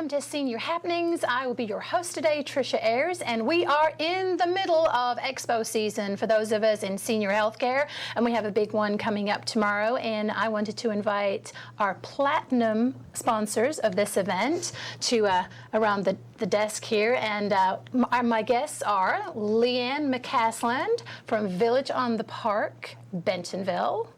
welcome to Senior Happenings. I will be your host today, Trisha Ayers, and we are in the middle of expo season for those of us in senior healthcare, and we have a big one coming up tomorrow, and I wanted to invite our platinum sponsors of this event to around the desk here, and my guests are Leigh McCasland from Village on the Park, Bentonville,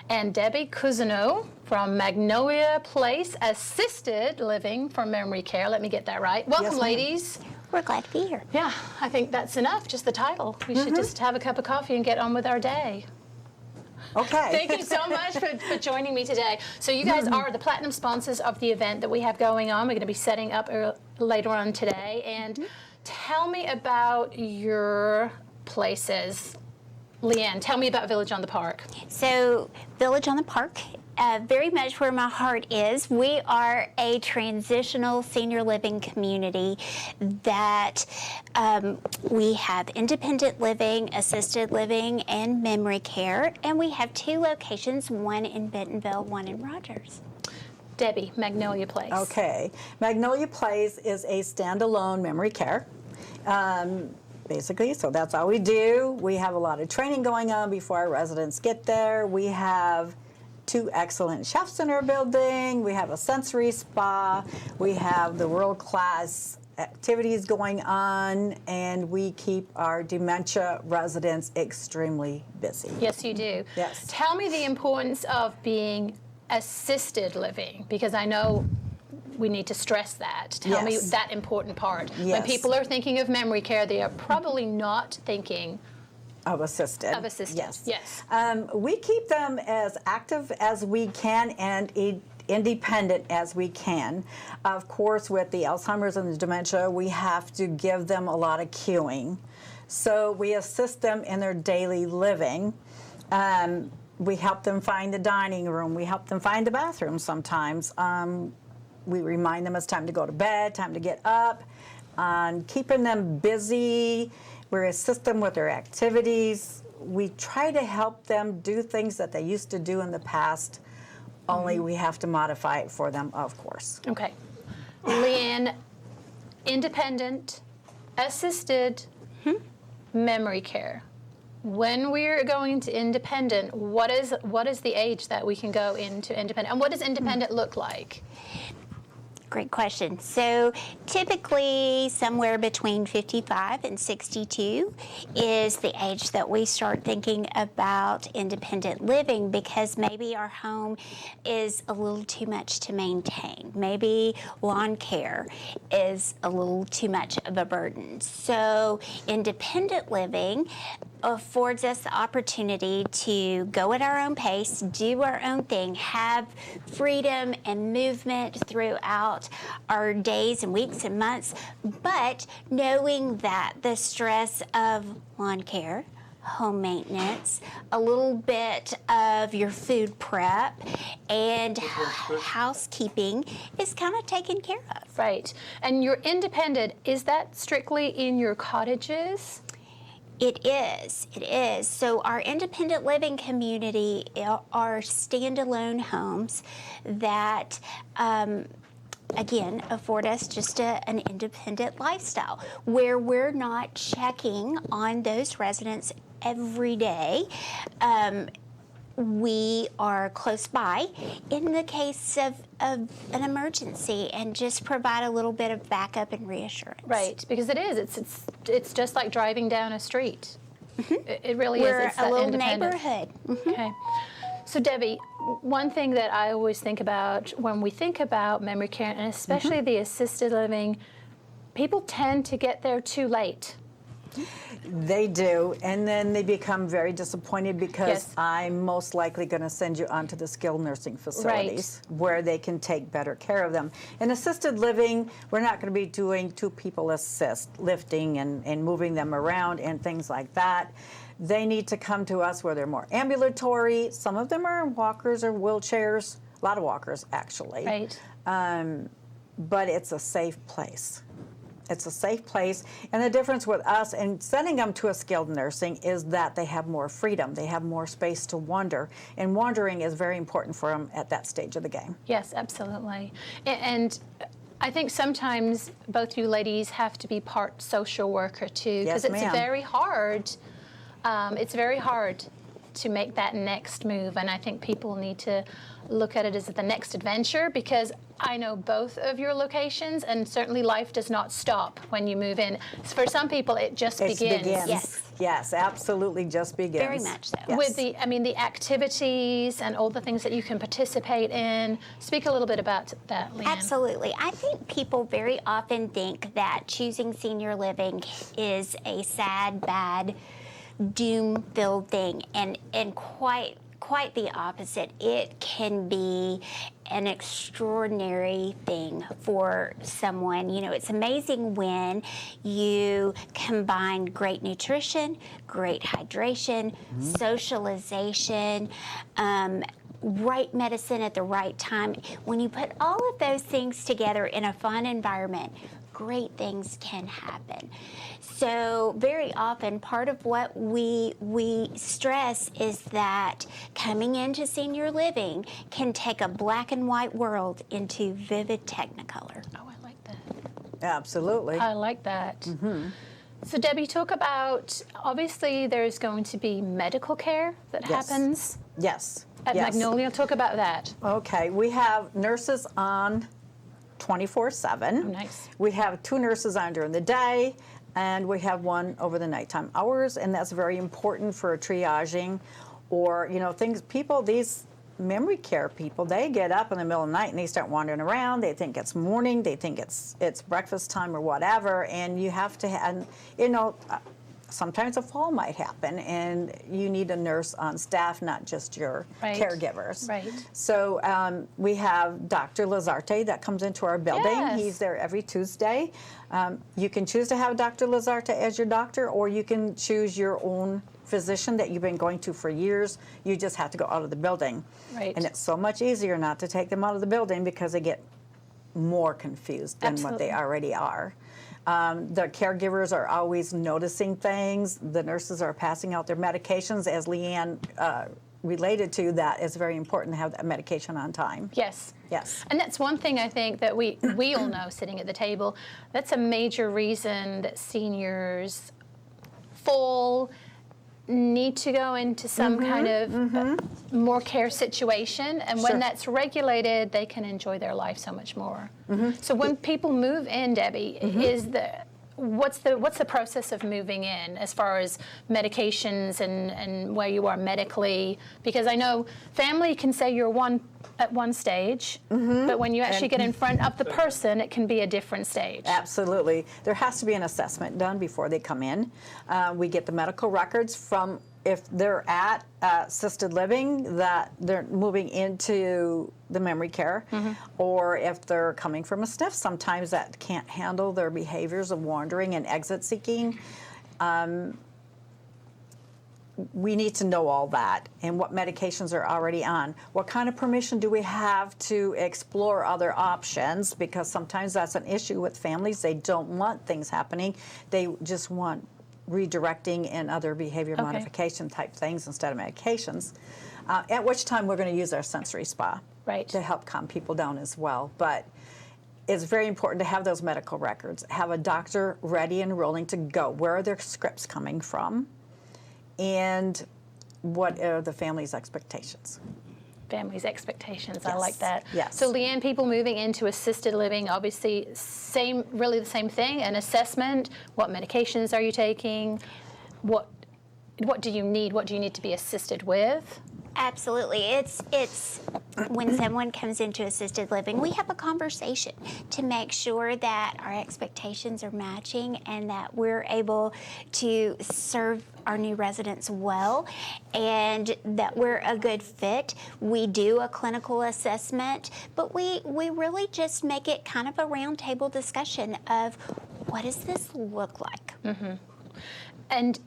and Debbie Cousineau from Magnolia Place Assisted Living for Memory Care. Let me get that right. Welcome, ladies. We're glad to be here. Yeah, I think that's enough, just the title. We should just have a cup of coffee and get on with our day. Okay. Thank you so much for joining me today. So you guys are the platinum sponsors of the event that we have going on. We're going to be setting up later on today. And tell me about your places. Leanne, tell me about Village on the Park. So Village on the Park, very much where my heart is. We are a transitional senior living community that we have independent living, assisted living, and memory care. And we have 2 locations, one in Bentonville, one in Rogers. Debbie, Magnolia Place. Okay. Magnolia Place is a standalone memory care. Basically, so that's all we do. We have a lot of training going on before our residents get there. We have 2 excellent chefs in our building. We have a sensory spa. We have the world-class activities going on, and we keep our dementia residents extremely busy. Yes, you do. Yes. Tell me the importance of being assisted living, because I know we need to stress that. Tell me that important part. Yes. When people are thinking of memory care, they are probably not thinking of assisted. Of assisted, yes. We keep them as active as we can and independent as we can. Of course, with the Alzheimer's and the dementia, we have to give them a lot of cueing. So we assist them in their daily living. We help them find the dining room. We help them find the bathroom sometimes. We remind them it's time to go to bed, time to get up, keeping them busy. We assist them with their activities. We try to help them do things that they used to do in the past, only we have to modify it for them, of course. Okay. Leanne, independent, assisted, memory care. When we're going to independent, what is the age that we can go into independent? And what does independent look like? Great question. So typically somewhere between 55 and 62 is the age that we start thinking about independent living, because maybe our home is a little too much to maintain. Maybe lawn care is a little too much of a burden. So independent living affords us the opportunity to go at our own pace, do our own thing, have freedom and movement throughout our days and weeks and months, but knowing that the stress of lawn care, home maintenance, a little bit of your food prep, and housekeeping is kind of taken care of. Right. And you're independent, is that strictly in your cottages? It is. So our independent living community are standalone homes that, again, afford us just an independent lifestyle where we're not checking on those residents every day. We are close by in the case of an emergency and just provide a little bit of backup and reassurance. Right, because it is. It's just like driving down a street. It really is. We're It's a little neighborhood. Okay. So Debbie, one thing that I always think about when we think about memory care, and especially the assisted living, people tend to get there too late. They do, and then they become very disappointed because I'm most likely going to send you on to the skilled nursing facilities where they can take better care of them. In assisted living, we're not going to be doing 2 people assist, lifting and moving them around and things like that. They need to come to us where they're more ambulatory. Some of them are in walkers or wheelchairs, a lot of walkers actually. Right. But it's a safe place. It's a safe place, and the difference with us and sending them to a skilled nursing is that they have more freedom. They have more space to wander, and wandering is very important for them at that stage of the game. Yes, absolutely. And I think sometimes both you ladies have to be part social worker too, because Yes, it's ma'am. very hard. It's very hard to make that next move, and I think people need to look at it as the next adventure, because I know both of your locations, and certainly life does not stop when you move in. For some people, it just begins. Yes. Yes, absolutely just begins. Very much so. Yes. With the activities and all the things that you can participate in. Speak a little bit about that, Leigh. Absolutely. I think people very often think that choosing senior living is a sad, bad, doom-filled thing, and quite the opposite. It can be an extraordinary thing for someone. You know, it's amazing when you combine great nutrition, great hydration, socialization, right medicine at the right time. When you put all of those things together in a fun environment, great things can happen. So very often, part of what we stress is that coming into senior living can take a black and white world into vivid technicolor. Oh, I like that. Absolutely. I like that. So Debbie, talk about, obviously there's going to be medical care that Yes. happens Yes. at yes. Magnolia. Talk about that. Okay, we have nurses on 24/7. Oh, nice. We have 2 nurses on during the day, and we have 1 over the nighttime hours, and that's very important for triaging, or these memory care people, they get up in the middle of the night and they start wandering around. They think it's morning, they think it's breakfast time or whatever, and you have to sometimes a fall might happen, and you need a nurse on staff, not just your Right. caregivers. Right. So we have Dr. Lazarte that comes into our building. Yes. He's there every Tuesday. You can choose to have Dr. Lazarte as your doctor, or you can choose your own physician that you've been going to for years. You just have to go out of the building. Right. And it's so much easier not to take them out of the building, because they get more confused than what they Absolutely. already are. The caregivers are always noticing things. The nurses are passing out their medications, as Leanne related to. That is very important to have that medication on time. Yes. Yes. And that's one thing I think that we all know sitting at the table. That's a major reason that seniors need to go into some kind of more care situation, and when Sure. that's regulated, they can enjoy their life so much more. So when people move in, Debbie, what's the process of moving in as far as medications and where you are medically? Because I know family can say you're at one stage, but when you actually get in front of the person, it can be a different stage. Absolutely. There has to be an assessment done before they come in. We get the medical records from, if they're at assisted living, that they're moving into the memory care, or if they're coming from a SNF, sometimes that can't handle their behaviors of wandering and exit seeking. We need to know all that, and what medications are already on. What kind of permission do we have to explore other options? Because sometimes that's an issue with families. They don't want things happening. They just want redirecting and other behavior modification type things instead of medications. At which time we're going to use our sensory spa to help calm people down as well. But it's very important to have those medical records, have a doctor ready and willing to go. Where are their scripts coming from? And what are the family's expectations? Family's expectations. I Yes. like that. Yes. So Leanne, people moving into assisted living, obviously really the same thing, an assessment. What medications are you taking? What do you need? What do you need to be assisted with? Absolutely. It's when someone comes into assisted living, we have a conversation to make sure that our expectations are matching and that we're able to serve our new residents well and that we're a good fit. We do a clinical assessment, but we really just make it kind of a roundtable discussion of what does this look like? And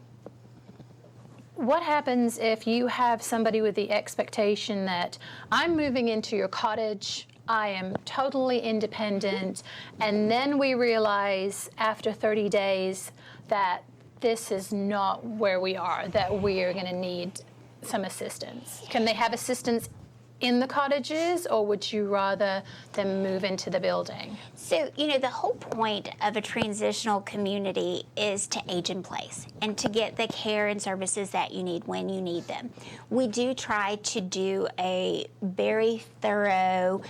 what happens if you have somebody with the expectation that I'm moving into your cottage, I am totally independent, and then we realize after 30 days that this is not where we are, that we are going to need some assistance? Can they have assistance in the cottages, or would you rather them move into the building? So, you know, the whole point of a transitional community is to age in place and to get the care and services that you need when you need them. We do try to do a very thorough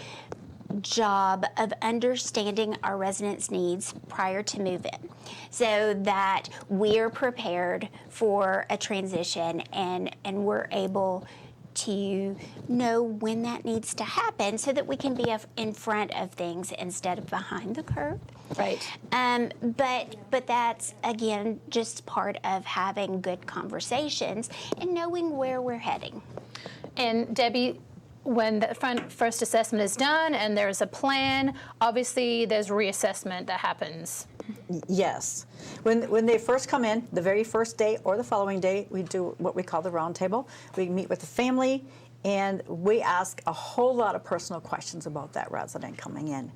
job of understanding our residents' needs prior to move-in so that we're prepared for a transition and we're able to know when that needs to happen so that we can be in front of things instead of behind the curve. Right. But that's, again, just part of having good conversations and knowing where we're heading. And Debbie, when the first assessment is done and there's a plan, obviously there's reassessment that happens. Yes. When they first come in, the very first day or the following day, we do what we call the round table. We meet with the family and we ask a whole lot of personal questions about that resident coming in.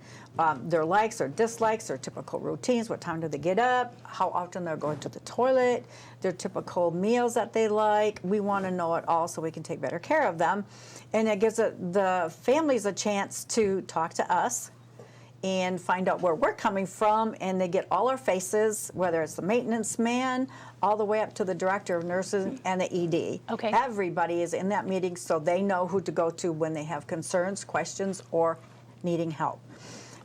Their likes, their dislikes, their typical routines, what time do they get up, how often they're going to the toilet, their typical meals that they like. We want to know it all so we can take better care of them. And it gives the families a chance to talk to us and find out where we're coming from, and they get all our faces, whether it's the maintenance man, all the way up to the director of nursing and the ED. Okay. Everybody is in that meeting so they know who to go to when they have concerns, questions, or needing help.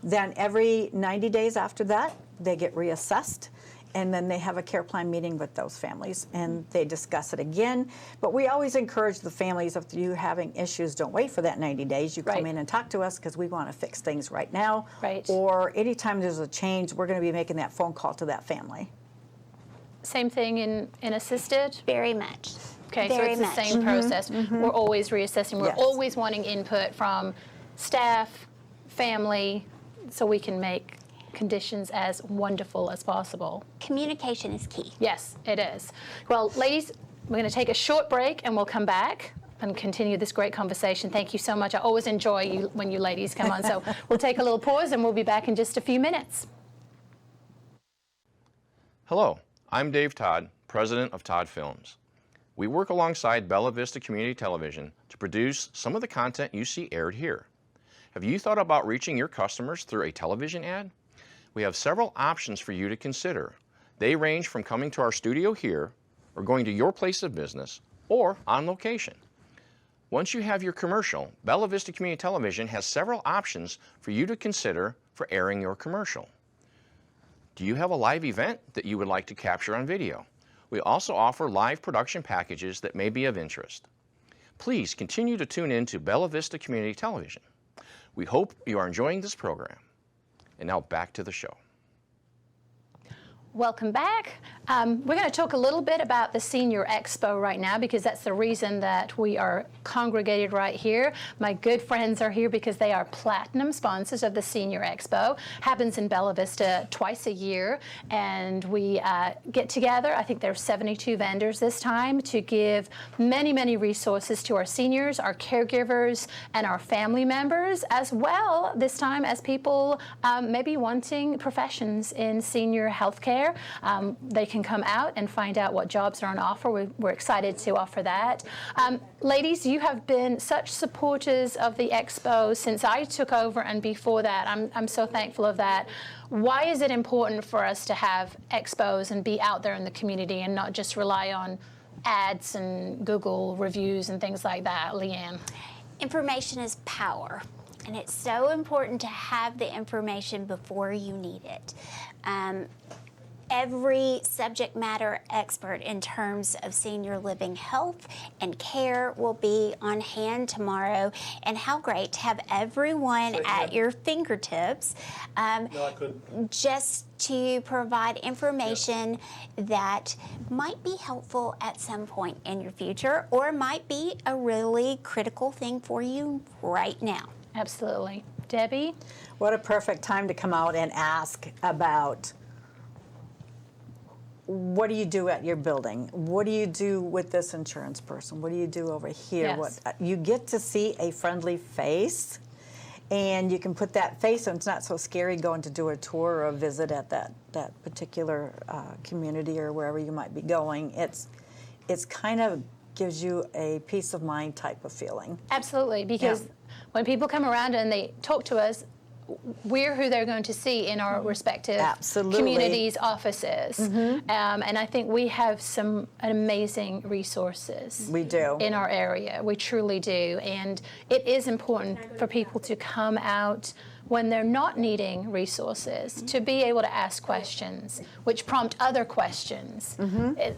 Then every 90 days after that, they get reassessed, and then they have a care plan meeting with those families, and they discuss it again. But we always encourage the families, if you're having issues, don't wait for that 90 days. You come Right. in and talk to us because we want to fix things right now. Right. Or anytime there's a change, we're going to be making that phone call to that family. Same thing in assisted? Very much. Okay, Very so it's the much. same process. We're always reassessing. We're Yes. always wanting input from staff, family, so we can make conditions as wonderful as possible. Communication is key. Yes, it is. Well, ladies, we're going to take a short break and we'll come back and continue this great conversation. Thank you so much. I always enjoy you when you ladies come on. So we'll take a little pause and we'll be back in just a few minutes. Hello, I'm Dave Todd, president of Todd Films. We work alongside Bella Vista Community Television to produce some of the content you see aired here. Have you thought about reaching your customers through a television ad? We have several options for you to consider. They range from coming to our studio here, or going to your place of business, or on location. Once you have your commercial, Bella Vista Community Television has several options for you to consider for airing your commercial. Do you have a live event that you would like to capture on video? We also offer live production packages that may be of interest. Please continue to tune in to Bella Vista Community Television. We hope you are enjoying this program. And now back to the show. Welcome back. We're going to talk a little bit about the Senior Expo right now because that's the reason that we are congregated right here. My good friends are here because they are platinum sponsors of the Senior Expo. Happens in Bella Vista twice a year, and we get together. I think there's 72 vendors this time to give many, many resources to our seniors, our caregivers, and our family members, as well this time as people maybe wanting professions in senior health care. They can come out and find out what jobs are on offer. We're excited to offer that. Ladies, you have been such supporters of the Expo since I took over and before that. I'm so thankful of that. Why is it important for us to have expos and be out there in the community and not just rely on ads and Google reviews and things like that, Leanne? Information is power, and it's so important to have the information before you need it. Every subject matter expert in terms of senior living health and care will be on hand tomorrow. And how great to have everyone at your fingertips just to provide information that might be helpful at some point in your future or might be a really critical thing for you right now. Absolutely. Debbie? What a perfect time to come out and ask about what do you do at your building? What do you do with this insurance person? What do you do over here? Yes. You get to see a friendly face, and you can put that face, and it's not so scary going to do a tour or a visit at that particular community or wherever you might be going. It's kind of gives you a peace of mind type of feeling. Absolutely, because when people come around and they talk to us, we're who they're going to see in our respective communities' offices. And I think we have some amazing resources. We do. In our area. We truly do. And it is important for people to come out when they're not needing resources, to be able to ask questions, which prompt other questions.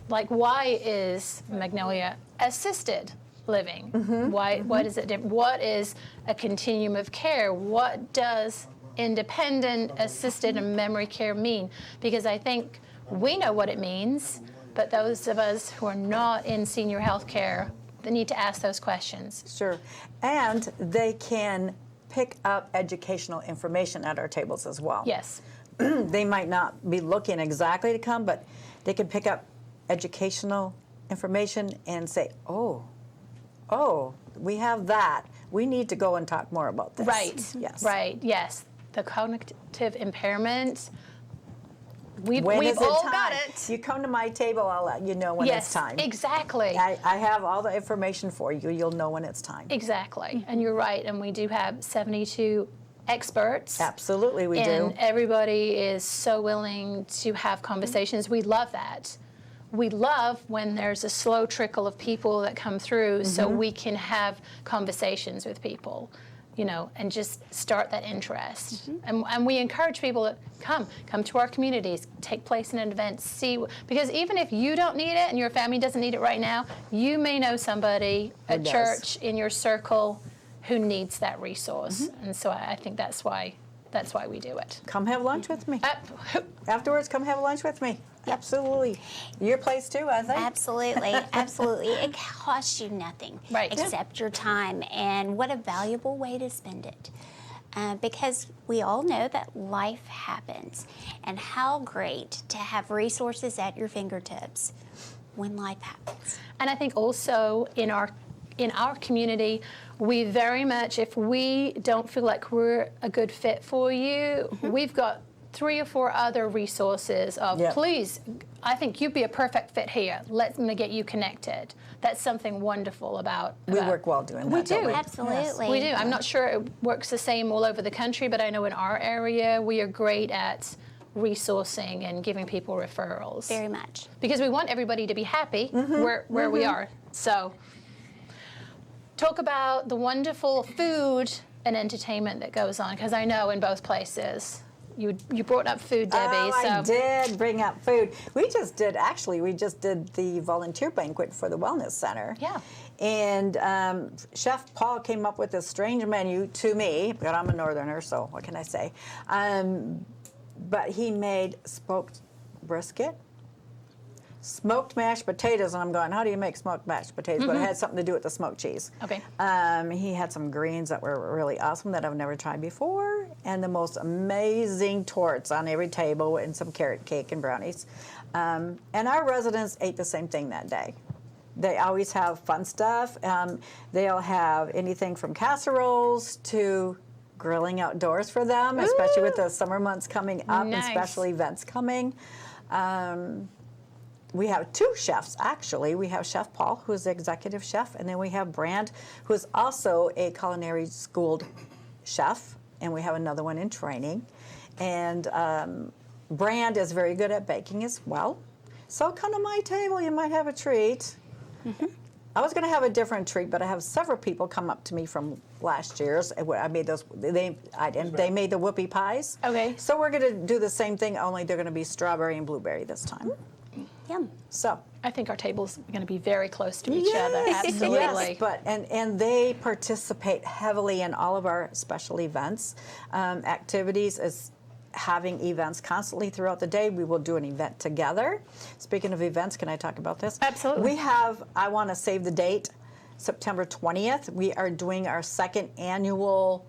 Like, why is Magnolia assisted living? What is it? What is a continuum of care? What does independent, assisted, and memory care mean? Because I think we know what it means, but those of us who are not in senior health care, they need to ask those questions. Sure. And they can pick up educational information at our tables as well. Yes. They might not be looking exactly to come, but they can pick up educational information and say, oh, we have that. We need to go and talk more about this. Right. Yes. Right. Yes. The cognitive impairment. We've When is all time? got it. You come to my table, I'll let you know when Yes, it's time. exactly. I have all the information for you. You'll know when it's time. Exactly. And you're right. And we do have 72 experts. Absolutely, we do. And everybody is so willing to have conversations. We love that. We love when there's a slow trickle of people that come through so we can have conversations with people, you know, and just start that interest. And we encourage people to come to our communities, take place in an event, see, because even if you don't need it and your family doesn't need it right now, you may know somebody at church in your circle who needs that resource. And so I think that's why we do it. Come have lunch with me. Afterwards, come have lunch with me. Absolutely. Your place too, I think. Absolutely, absolutely. It costs you nothing except your time, and what a valuable way to spend it. Because we all know that life happens, and how great to have resources at your fingertips when life happens. And I think also in our community, we very much, if we don't feel like we're a good fit for you, we've got 3 or 4 other resources of, please, I think you'd be a perfect fit here. Let me get you connected. That's something wonderful about. We work well doing that. We do. Absolutely. We do. I'm not sure it works the same all over the country, but I know in our area, we are great at resourcing and giving people referrals. Very much. Because we want everybody to be happy where we are. So talk about the wonderful food and entertainment that goes on, because I know in both places. You brought up food, Debbie. I did bring up food. We just did the volunteer banquet for the Wellness Center. Yeah. And Chef Paul came up with a strange menu to me, but I'm a Northerner, so what can I say? But he made smoked brisket, smoked mashed potatoes, and I'm going, how do you make smoked mashed potatoes? But it had something to do with the smoked cheese. Okay. He had some greens that were really awesome that I've never tried before, and the most amazing torts on every table, and some carrot cake and brownies. And our residents ate the same thing that day. They always have fun stuff. They'll have anything from casseroles to grilling outdoors for them, especially with the summer months coming up and special events coming. We have 2 chefs, actually. We have Chef Paul, who's the executive chef, and then we have Brand, who is also a culinary schooled chef, and we have another one in training. And Brand is very good at baking as well. So come to my table, you might have a treat. I was going to have a different treat, but I have several people come up to me from last year's. I made those. They made the whoopie pies. Okay. So we're going to do the same thing, only they're going to be strawberry and blueberry this time. Yum. So I think our table's going to be very close to each other. Absolutely. Yes, but and they participate heavily in all of our special events, activities. Is having events constantly throughout the day. We will do an event together. Speaking of events, can I talk about this? Absolutely. We have, I want to save the date, September 20th. We are doing our 2nd annual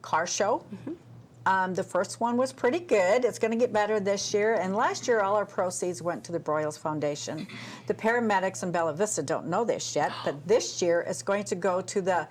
car show. The first one was pretty good. It's going to get better this year. And last year, all our proceeds went to the Broyles Foundation. The paramedics in Bella Vista don't know this yet, but this year it's going to go to the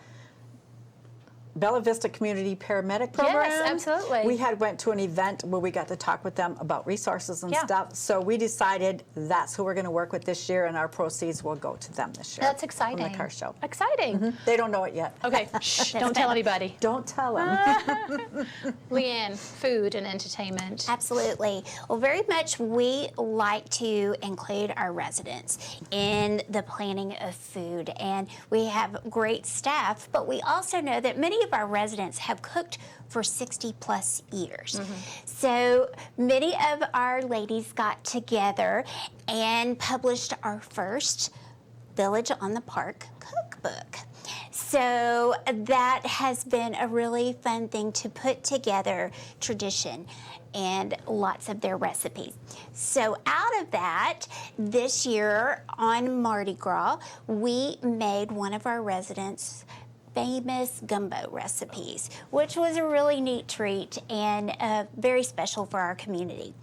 Bella Vista Community Paramedic Program. Yes, absolutely. We had went to an event where we got to talk with them about resources and Yeah. stuff. So we decided that's who we're going to work with this year, and our proceeds will go to them this year. That's exciting. From the car show. Exciting. They don't know it yet. Okay, shh, don't tell anybody. Don't tell them. Leanne, food and entertainment. Absolutely. Well, very much we like to include our residents in the planning of food, and we have great staff, but we also know that many of our residents have cooked for 60 plus years. So many of our ladies got together and published our first Village on the Park cookbook. So that has been a really fun thing to put together, tradition and lots of their recipes. So out of that, this year on Mardi Gras, we made one of our residents' famous gumbo recipes, which was a really neat treat and very special for our community.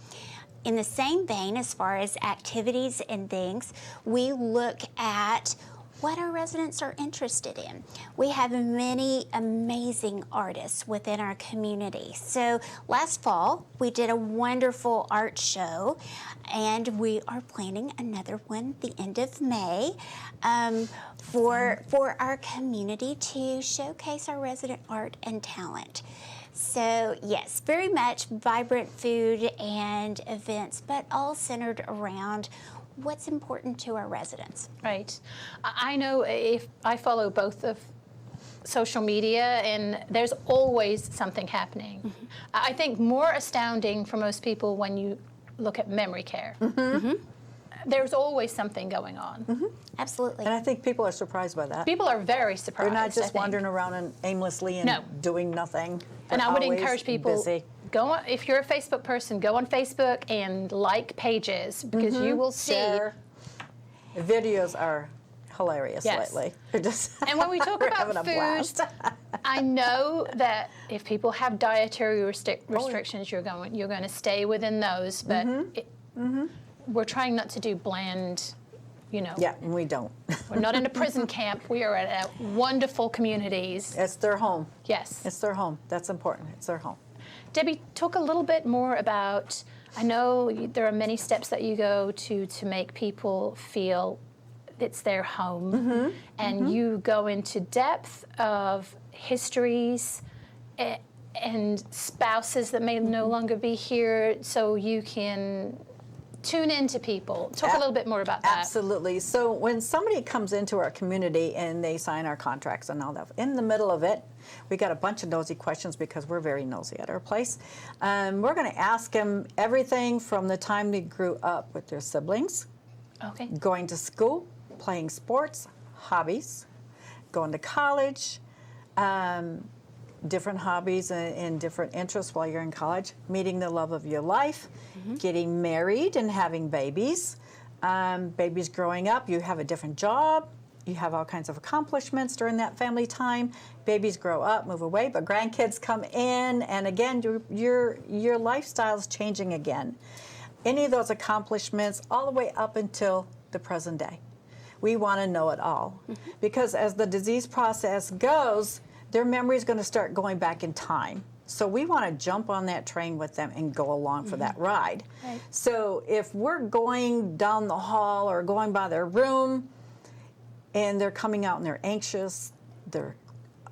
In the same vein, as far as activities and things, we look at what our residents are interested in. We have many amazing artists within our community. So last fall, we did a wonderful art show, and we are planning another one the end of May for our community to showcase our resident art and talent. So yes, very much vibrant food and events, but all centered around what's important to our residents. Right. I know if I follow both of social media, and there's always something happening. I think more astounding for most people when you look at memory care. There's always something going on. Absolutely. And I think people are surprised by that. People are very surprised. They're not I just think. wandering around and aimlessly and No. doing nothing. And They're I would always encourage people, busy. go on, if you're a Facebook person, go on Facebook and like pages, because you will see. Share. The videos are hilarious Yes. lately. They're just And when we talk we're about having a food, blast. I know that if people have dietary restrictions, you're going to stay within those. But we're trying not to do bland. Yeah, and we don't. We're not in a prison camp. We are at wonderful communities. It's their home. Yes. It's their home. That's important. It's their home. Debbie, talk a little bit more about. I know there are many steps that you go to make people feel it's their home, and you go into depth of histories and spouses that may no longer be here, so you can tune into people. Talk a little bit more about that. Absolutely. So when somebody comes into our community and they sign our contracts and all that, in the middle of it, we got a bunch of nosy questions because we're very nosy at our place. We're going to ask them everything from the time they grew up with their siblings, Okay. going to school, playing sports, hobbies, going to college, different hobbies and different interests while you're in college, meeting the love of your life, getting married and having babies, babies growing up, you have a different job, you have all kinds of accomplishments during that family time, babies grow up, move away, but grandkids come in, and again, your lifestyle's changing again. Any of those accomplishments all the way up until the present day. We want to know it all. Because as the disease process goes, their memory is going to start going back in time. So we want to jump on that train with them and go along for that ride. Right. So if we're going down the hall or going by their room and they're coming out and they're anxious, they're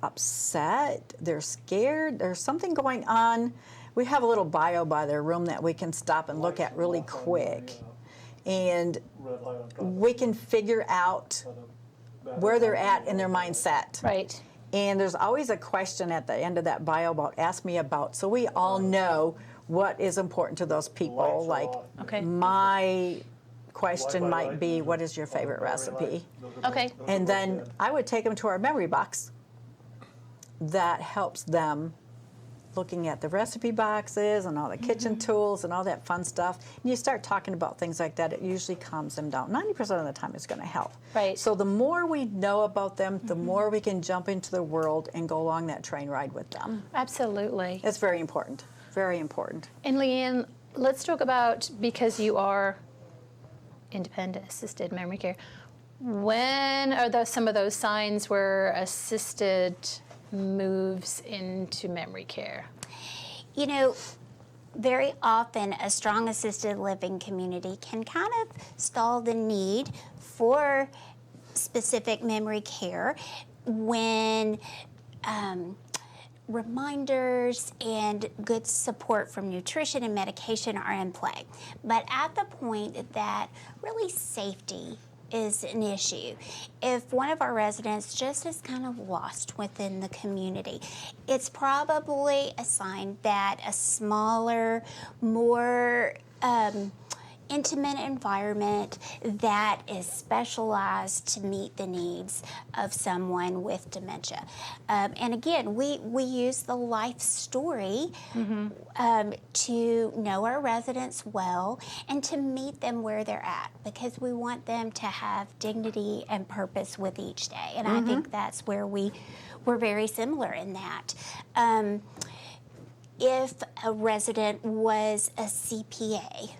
upset, they're scared, there's something going on, we have a little bio by their room that we can stop and look at really quick. And we can figure out where they're at in their mindset. Right. And there's always a question at the end of that bio about ask me about, so we all know what is important to those people. Like Okay. my question might be, what is your favorite recipe? Okay. And then I would take them to our memory box that helps them looking at the recipe boxes and all the kitchen tools and all that fun stuff. And you start talking about things like that, it usually calms them down. 90% of the time it's going to help. Right. So the more we know about them, the more we can jump into the world and go along that train ride with them. Absolutely. It's very important. Very important. And Leanne, let's talk about, because you are independent assisted memory care, when are some of those signs where assisted moves into memory care? You know, very often a strong assisted living community can kind of stall the need for specific memory care when reminders and good support from nutrition and medication are in play. But at the point that really safety is an issue, if one of our residents just is kind of lost within the community, it's probably a sign that a smaller, more intimate environment that is specialized to meet the needs of someone with dementia. And again, we use the life story to know our residents well and to meet them where they're at, because we want them to have dignity and purpose with each day. And I think that's where we're very similar in that. If a resident was a CPA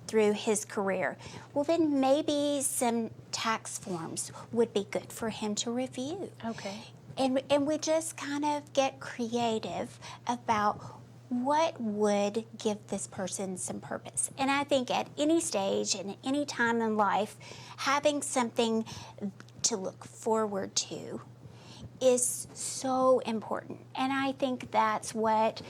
through his career, well, then maybe some tax forms would be good for him to review. Okay. And we just kind of get creative about what would give this person some purpose. And I think at any stage and any time in life, having something to look forward to is so important. And I think that's what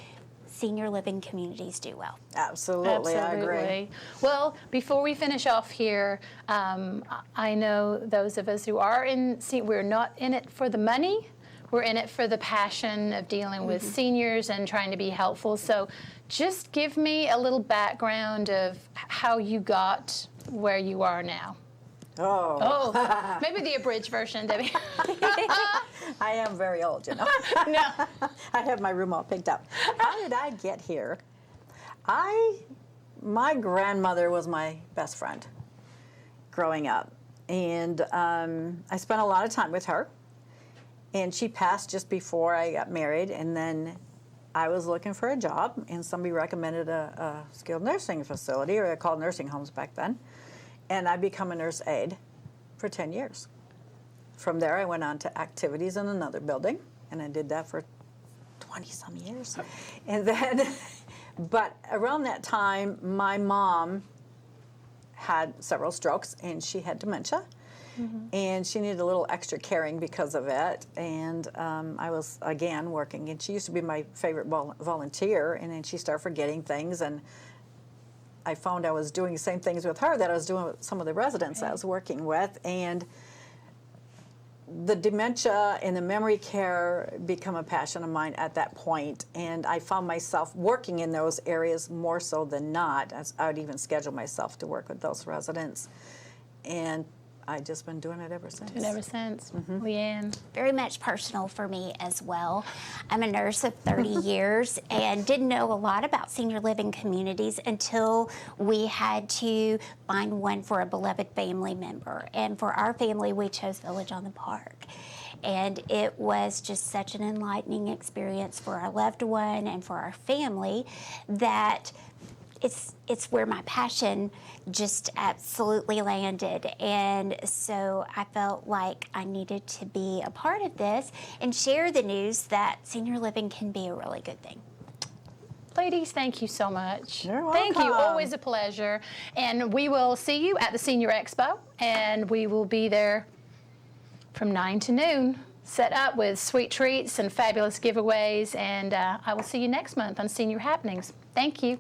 senior living communities do well. Absolutely, I agree. Well, before we finish off here, I know those of us who are we're not in it for the money. We're in it for the passion of dealing with seniors and trying to be helpful. So just give me a little background of how you got where you are now. Oh, maybe the abridged version, Debbie. I am very old, you know. No. I have my room all picked up. How did I get here? My grandmother was my best friend growing up, and I spent a lot of time with her. And she passed just before I got married, and then I was looking for a job, and somebody recommended a skilled nursing facility, or they called nursing homes back then, and I became a nurse aide for 10 years. From there, I went on to activities in another building, and I did that for 20-some years. And then, but around that time, my mom had several strokes, and she had dementia. And she needed a little extra caring because of it. And I was, again, working. And she used to be my favorite volunteer. And then she started forgetting things. And I found I was doing the same things with her that I was doing with some of the residents I was working with. And the dementia and the memory care become a passion of mine at that point. And I found myself working in those areas more so than not. I would even schedule myself to work with those residents. And I've just been doing it ever since. Leanne? Very much personal for me as well. I'm a nurse of 30 years and didn't know a lot about senior living communities until we had to find one for a beloved family member. And for our family, we chose Village on the Park. And it was just such an enlightening experience for our loved one and for our family that it's where my passion just absolutely landed. And so I felt like I needed to be a part of this and share the news that senior living can be a really good thing. Ladies, thank you so much. You're Thank you. welcome. Always a pleasure. And we will see you at the Senior Expo, and we will be there from 9 to noon, set up with sweet treats and fabulous giveaways. And I will see you next month on Senior Happenings. Thank you.